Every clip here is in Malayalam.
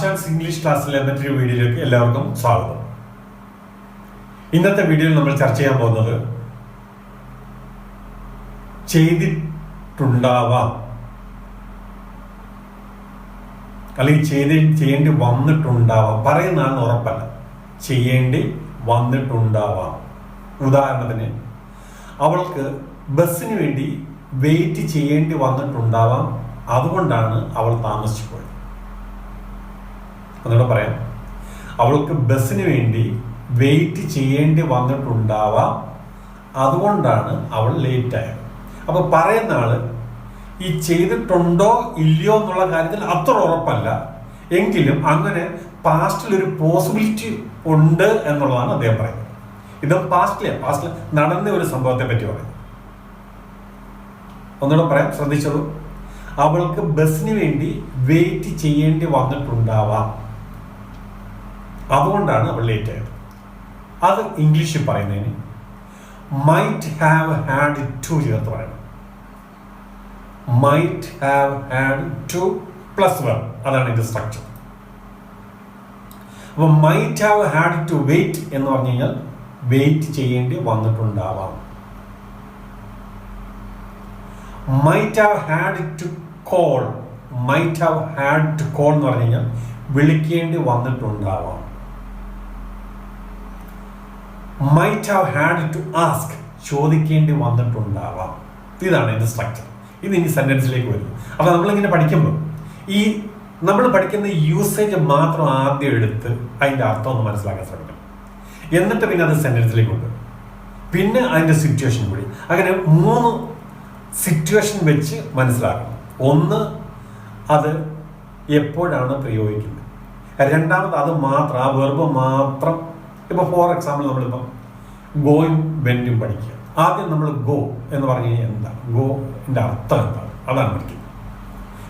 ആശാൻസ് ഇംഗ്ലീഷ് ക്ലാസ്സിലെ മറ്റൊരു വീഡിയോയിലേക്ക് എല്ലാവർക്കും സ്വാഗതം. ഇന്നത്തെ വീഡിയോയിൽ നമ്മൾ ചർച്ച ചെയ്യാൻ പോകുന്നത് ചെയ്തിട്ടുണ്ടാവാം അല്ലെങ്കിൽ ചെയ്യേണ്ടി വന്നിട്ടുണ്ടാവാം, പറയുന്ന ആളിന് ഉറപ്പല്ല, ചെയ്യേണ്ടി വന്നിട്ടുണ്ടാവാം. ഉദാഹരണത്തിന്, അവൾക്ക് ബസ്സിന് വേണ്ടി വെയിറ്റ് ചെയ്യേണ്ടി വന്നിട്ടുണ്ടാവാം, അതുകൊണ്ടാണ് അവൾ താമസിച്ചു പോയത്. എന്നോട് പറയാം, അവൾക്ക് ബസ്സിന് വേണ്ടി വെയിറ്റ് ചെയ്യേണ്ടി വന്നിട്ടുണ്ടാവാം, അതുകൊണ്ടാണ് അവൾ ലേറ്റ് ആയത്. അപ്പൊ പറയുന്ന ആള് ഈ ചെയ്തിട്ടുണ്ടോ ഇല്ലയോ എന്നുള്ള കാര്യത്തിൽ അത്ര ഉറപ്പല്ല, എങ്കിലും അങ്ങനെ പാസ്റ്റിൽ ഒരു പോസിബിലിറ്റി ഉണ്ട് എന്നുള്ളതാണ് അദ്ദേഹം പറയുന്നത്. ഇത് പാസ്റ്റിൽ നടന്ന ഒരു സംഭവത്തെ പറ്റി പറയുന്നത്. ഒന്നുകൂടെ പറയാം, ശ്രദ്ധിച്ചോളൂ. അവൾക്ക് ബസ്സിന് വേണ്ടി വെയിറ്റ് ചെയ്യേണ്ടി വന്നിട്ടുണ്ടാവാം, അതുകൊണ്ടാണ് അവൾ ലേറ്റ് ആയത്. അത് ഇംഗ്ലീഷിൽ പറയുന്നതിന് മൈറ്റ് ഹാവ് ഹാഡ് ടു ചേർത്ത് പറയണം. Might have had to plus verb, അതാണ് ഇതിന്റെ സ്ട്രക്ചർ. അപ്പൊ might have had to wait എന്ന് പറഞ്ഞു കഴിഞ്ഞാൽ വെയിറ്റ് ചെയ്യേണ്ടി വന്നിട്ടുണ്ടാവാം. Might have had to call, might have had to call എന്ന് പറഞ്ഞു കഴിഞ്ഞാൽ വിളിക്കേണ്ടി വന്നിട്ടുണ്ടാവാം. Might have had to ask, ചോദിക്കേണ്ടി വന്നിട്ടുണ്ടാവാം. ഇതാണ് ഇതിന്റെ സ്ട്രക്ചർ. ഇത് ഇനി സെന്റൻസിലേക്ക് വരുന്നു. അപ്പൊ നമ്മളിങ്ങനെ പഠിക്കുമ്പോൾ ഈ നമ്മൾ പഠിക്കുന്ന യൂസേജ് മാത്രം ആദ്യം എടുത്ത് അതിന്റെ അർത്ഥം ഒന്ന് മനസ്സിലാക്കാൻ ശ്രമിക്കണം. എന്നിട്ട് പിന്നെ അത് സെന്റൻസിലേക്ക് കൊണ്ടുവരും, പിന്നെ അതിന്റെ സിറ്റുവേഷൻ കൂടി. അങ്ങനെ 3 സിറ്റുവേഷൻ വെച്ച് മനസ്സിലാക്കണം. ഒന്ന്, അത് എപ്പോഴാണ് പ്രയോഗിക്കുന്നത്. രണ്ടാമത്, അത് മാത്രം, ആ വെർബ് മാത്രം. ഇപ്പൊ ഫോർ എക്സാമ്പിൾ, നമ്മളിപ്പം ഗോയും വെന്റും പഠിക്കുക. ആദ്യം നമ്മൾ ഗോ എന്ന് പറഞ്ഞു കഴിഞ്ഞാൽ എന്താണ്, ഗോന്റെ അർത്ഥം എന്താണ്, അതാണ് പഠിക്കുന്നത്.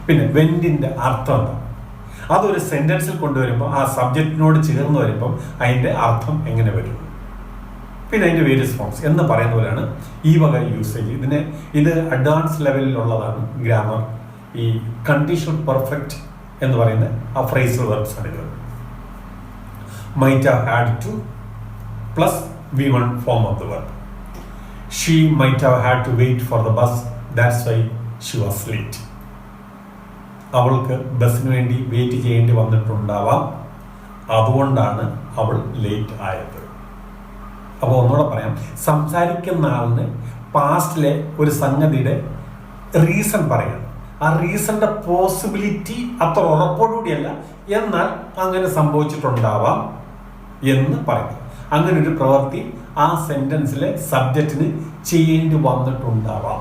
പിന്നെ വെന്റിന്റെ അർത്ഥം എന്താണ്, അതൊരു സെന്റൻസിൽ കൊണ്ടുവരുമ്പോൾ ആ സബ്ജക്റ്റിനോട് ചേർന്ന് വരുമ്പോൾ അതിന്റെ അർത്ഥം എങ്ങനെ വരും, പിന്നെ അതിന്റെ വേരിയസ് ഫോംസ് എന്ന് പറയുന്ന പോലെയാണ് ഈ വക യൂസേജ്. ഇത് അഡ്വാൻസ് ലെവലിലുള്ളതാണ് ഗ്രാമർ. ഈ കണ്ടീഷണൽ പെർഫെക്റ്റ് എന്ന് പറയുന്ന ആ ഫ്രേസൽ വെർബ്സ് ആണ് ഇത്. might have had to plus V1 form of the verb. She might have had to wait for the bus, that's why she was late. അവൾക്ക് ബസ്സിന് വേണ്ടി വെയിറ്റ് ചെയ്യേണ്ടി വന്നിട്ടുണ്ടാവാം, അതുകൊണ്ടാണ് അവൾ ലേറ്റ് ആയത്. അപ്പോൾ ഒന്നുകൂടെ പറയാം, സംസാരിക്കുന്ന ആളിന് പാസ്റ്റിലെ ഒരു സംഗതിയുടെ റീസൺ പറയണം. ആ റീസണിന്റെ പോസിബിലിറ്റി അത്ര ഉറപ്പോടുകൂടിയല്ല, എന്നാൽ അങ്ങനെ സംഭവിച്ചിട്ടുണ്ടാവാം എന്ന് പറയുന്നത്. അങ്ങനെ ഒരു പ്രവൃത്തി ആ സെന്റൻസിലെ സബ്ജക്റ്റിന് ചെയ്യേണ്ടി വന്നിട്ടുണ്ടാവാം.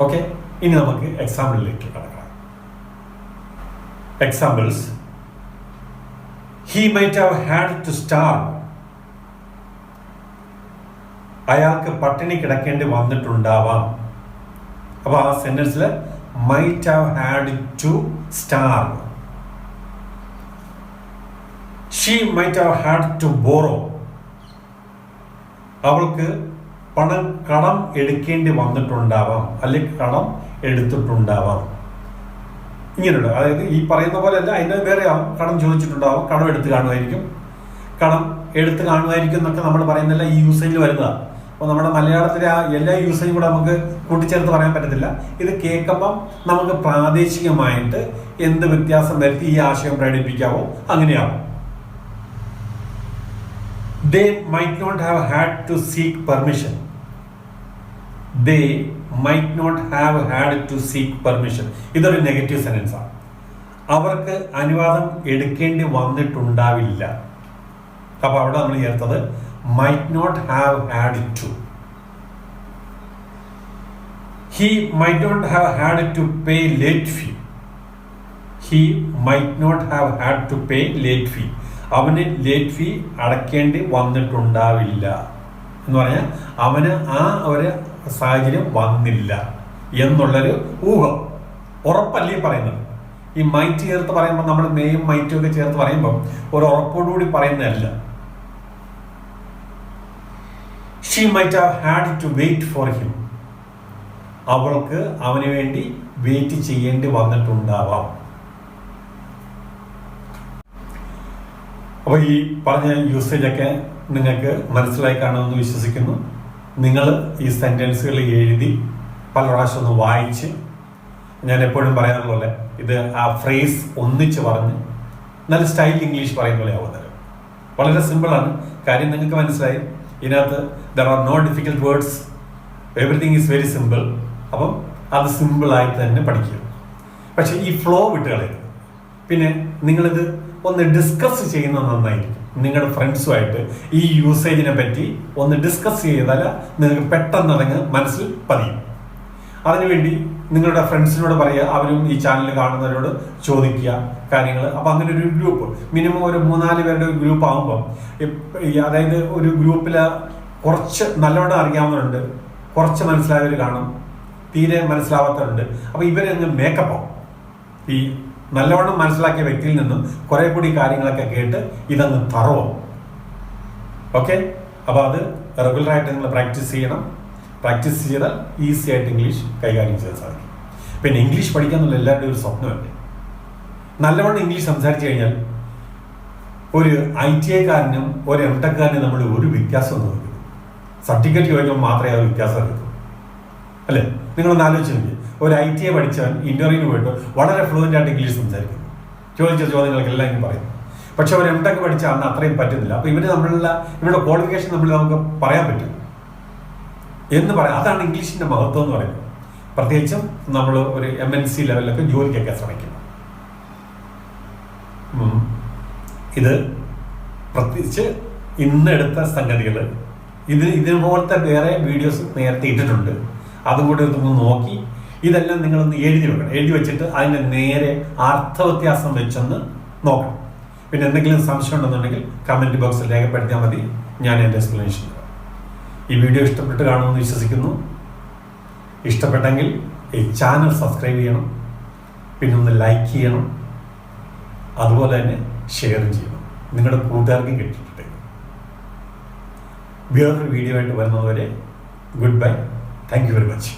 ഓക്കെ, ഇനി നമുക്ക് എക്സാമ്പിളിലേക്ക് കടക്കാം. Examples: he might have had to starve, അയാൾക്ക് പട്ടിണി കിടക്കേണ്ടി വന്നിട്ടുണ്ടാവാം. അപ്പൊ ആ സെന്റൻസിൽ might have had to starve. She might have had to borrow, അവൾക്ക് കടം എടുക്കേണ്ടി വന്നിട്ടുണ്ടാവാം, അല്ലെങ്കിൽ കടം എടുത്തിട്ടുണ്ടാവാം. ഇങ്ങനെയുണ്ട്. അതായത് ഈ പറയുന്ന പോലെ അല്ല, അതിൻ്റെ വേറെ ആവും. കടം ചോദിച്ചിട്ടുണ്ടാവും, കടം എടുത്ത് കാണുമായിരിക്കും, എന്നൊക്കെ നമ്മൾ പറയുന്നില്ല, ഈ യൂസേജിൽ വരുന്നതാണ്. അപ്പോൾ നമ്മുടെ മലയാളത്തിലെ ആ എല്ലാ യൂസേജും കൂടെ നമുക്ക് കൂട്ടിച്ചേർത്ത് പറയാൻ പറ്റത്തില്ല. ഇത് കേൾക്കുമ്പം നമുക്ക് പ്രാദേശികമായിട്ട് എന്ത് വ്യത്യാസം വരുത്തി ഈ ആശയം പ്രകടിപ്പിക്കാവോ അങ്ങനെയാവും. They might not have had to seek permission. They might not have had to seek permission. ഇതൊരു നെഗറ്റീവ് സെന്റൻസ് ആണ്. അവർക്ക് അനുവാദം എടുക്കേണ്ടി വന്നിട്ടുണ്ടാവില്ല. അപ്പൊ അവിടെ നമ്മൾ ചേർത്തത് might not have had to. He might not have had to pay late fee. He might not have had to pay late fee. അവന് ലേറ്റ് ഫീ അടയ്ക്കേണ്ടി വന്നിട്ടുണ്ടാവില്ല എന്ന് പറഞ്ഞാൽ അവന് ആ ഒരു സാഹചര്യം വന്നില്ല എന്നുള്ളൊരു ഊഹം, ഉറപ്പല്ലേ പറയുന്നത്. ഈ മൈറ്റ് ചേർത്ത് പറയുമ്പോൾ നമ്മൾ മേയും മൈറ്റും ഒക്കെ ചേർത്ത് പറയുമ്പോൾ ഒരു ഉറപ്പോടുകൂടി പറയുന്നതല്ല. She might have had to wait for him. അവൾക്ക് അവന് വേണ്ടി വെയിറ്റ് ചെയ്യേണ്ടി വന്നിട്ടുണ്ടാവാം. അപ്പോൾ ഈ പറഞ്ഞ യൂസേജൊക്കെ നിങ്ങൾക്ക് മനസ്സിലായി കാണുമെന്ന് വിശ്വസിക്കുന്നു. നിങ്ങൾ ഈ സെൻറ്റൻസുകൾ എഴുതി പല പ്രാവശ്യം ഒന്ന് വായിച്ച്, ഞാൻ എപ്പോഴും പറയാറുള്ള പോലെ ഇത് ആ ഫ്രേസ് ഒന്നിച്ച് പറഞ്ഞ് നല്ല സ്റ്റൈൽ ഇംഗ്ലീഷ് പറയുന്ന പോലെ ആവുന്നത്. വളരെ സിമ്പിളാണ്. കാര്യം നിങ്ങൾക്ക് മനസ്സിലായി. ഇതിനകത്ത് there are no difficult words, everything is very simple. അപ്പം അത് സിമ്പിളായിട്ട് തന്നെ പഠിക്കുക. പക്ഷേ ഈ ഫ്ലോ വിട്ട് കളയരുത്. പിന്നെ നിങ്ങളിത് ഒന്ന് ഡിസ്കസ് ചെയ്യുന്നത് നന്നായിരിക്കും. നിങ്ങളുടെ ഫ്രണ്ട്സുമായിട്ട് ഈ യൂസേജിനെ പറ്റി ഒന്ന് ഡിസ്കസ് ചെയ്താൽ നിങ്ങൾക്ക് പെട്ടെന്ന് അതങ്ങ് മനസ്സിൽ പതിയും. അതിനുവേണ്ടി നിങ്ങളുടെ ഫ്രണ്ട്സിനോട് പറയുക, അവരും ഈ ചാനൽ കാണുന്നവരോട് ചോദിക്കുക കാര്യങ്ങൾ. അപ്പം അങ്ങനെ ഒരു ഗ്രൂപ്പ്, മിനിമം ഒരു 3-4 പേരുടെ ഒരു ഗ്രൂപ്പ് ആകുമ്പം, അതായത് ഒരു ഗ്രൂപ്പിൽ കുറച്ച് നല്ലോണം അറിയാവുന്നവരുണ്ട്, കുറച്ച് മനസ്സിലായവർ കാണും, തീരെ മനസ്സിലാവാത്തവരുണ്ട്. അപ്പോൾ ഇവരങ്ങ് മേക്കപ്പ് ആവും. ഈ നല്ലവണ്ണം മനസ്സിലാക്കിയ വ്യക്തിയിൽ നിന്നും കുറെ കൂടി കാര്യങ്ങളൊക്കെ കേട്ട് ഇതങ്ങ് തറവും. ഓക്കെ, അപ്പോൾ അത് റെഗുലറായിട്ട് നിങ്ങൾ പ്രാക്ടീസ് ചെയ്യണം. പ്രാക്ടീസ് ചെയ്താൽ ഈസി ആയിട്ട് ഇംഗ്ലീഷ് കൈകാര്യം ചെയ്യാൻ സാധിക്കും. പിന്നെ ഇംഗ്ലീഷ് പഠിക്കുക എന്നുള്ള എല്ലാവരുടെയും ഒരു സ്വപ്നമല്ലേ. നല്ലവണ്ണം ഇംഗ്ലീഷ് സംസാരിച്ചു കഴിഞ്ഞാൽ ഒരു ITIക്കാരനും ഒരു MTechക്കാരനും നമ്മൾ ഒരു വ്യത്യാസമൊന്നും നോക്കും. സർട്ടിഫിക്കറ്റ് ചോദിക്കുമ്പോൾ മാത്രമേ അത് വ്യത്യാസം എടുക്കൂ, അല്ലേ? നിങ്ങളൊന്ന് ആലോചിച്ച് നോക്കി. ഒരു ITI പഠിച്ചവൻ ഇന്റർവ്യൂവിന് പോയിട്ട് വളരെ ഫ്ലുവൻ്റ് ആയിട്ട് ഇംഗ്ലീഷ് സംസാരിക്കുന്നു, ചോദിച്ച ചോദ്യങ്ങൾക്കെല്ലാം ഇങ്ങനെ പറയും. പക്ഷെ ഒരു MTech പഠിച്ച അന്ന് അത്രയും പറ്റുന്നില്ല. അപ്പോൾ ഇവരുടെ ക്വാളിഫിക്കേഷൻ നമുക്ക് പറയാൻ പറ്റും എന്ന് പറയാം. അതാണ് ഇംഗ്ലീഷിന്റെ മഹത്വം എന്ന് പറയുന്നത്. പ്രത്യേകിച്ചും നമ്മൾ ഒരു MNC ലെവലിലൊക്കെ ജോലിക്കൊക്കെ ശ്രമിക്കുന്നു. ഇത് പ്രത്യേകിച്ച് ഇന്നെടുത്ത സംഗതികൾ, ഇതുപോലത്തെ വേറെ വീഡിയോസ് നേരത്തെ ഇട്ടിട്ടുണ്ട്. അതും കൂടെ ഒന്ന് നോക്കി ഇതെല്ലാം നിങ്ങളൊന്ന് എഴുതി വെക്കണം. എഴുതി വെച്ചിട്ട് അതിൻ്റെ നേരെ അർത്ഥവ്യത്യാസം വെച്ചൊന്ന് നോക്കണം. പിന്നെ എന്തെങ്കിലും സംശയം ഉണ്ടെന്നുണ്ടെങ്കിൽ കമൻറ്റ് ബോക്സിൽ രേഖപ്പെടുത്തിയാൽ മതി, ഞാൻ എൻ്റെ എക്സ്പ്ലനേഷൻ തരാം. ഈ വീഡിയോ ഇഷ്ടപ്പെട്ട് കാണുമെന്ന് വിശ്വസിക്കുന്നു. ഇഷ്ടപ്പെട്ടെങ്കിൽ ഈ ചാനൽ സബ്സ്ക്രൈബ് ചെയ്യണം, പിന്നെ ഒന്ന് ലൈക്ക് ചെയ്യണം, അതുപോലെ തന്നെ ഷെയർ ചെയ്യണം. നിങ്ങളുടെ കൂട്ടുകാർക്കും കിട്ടിയിട്ടേ. വേറൊരു വീഡിയോ ആയിട്ട് വരുന്നതുവരെ good bye. Thank you very much.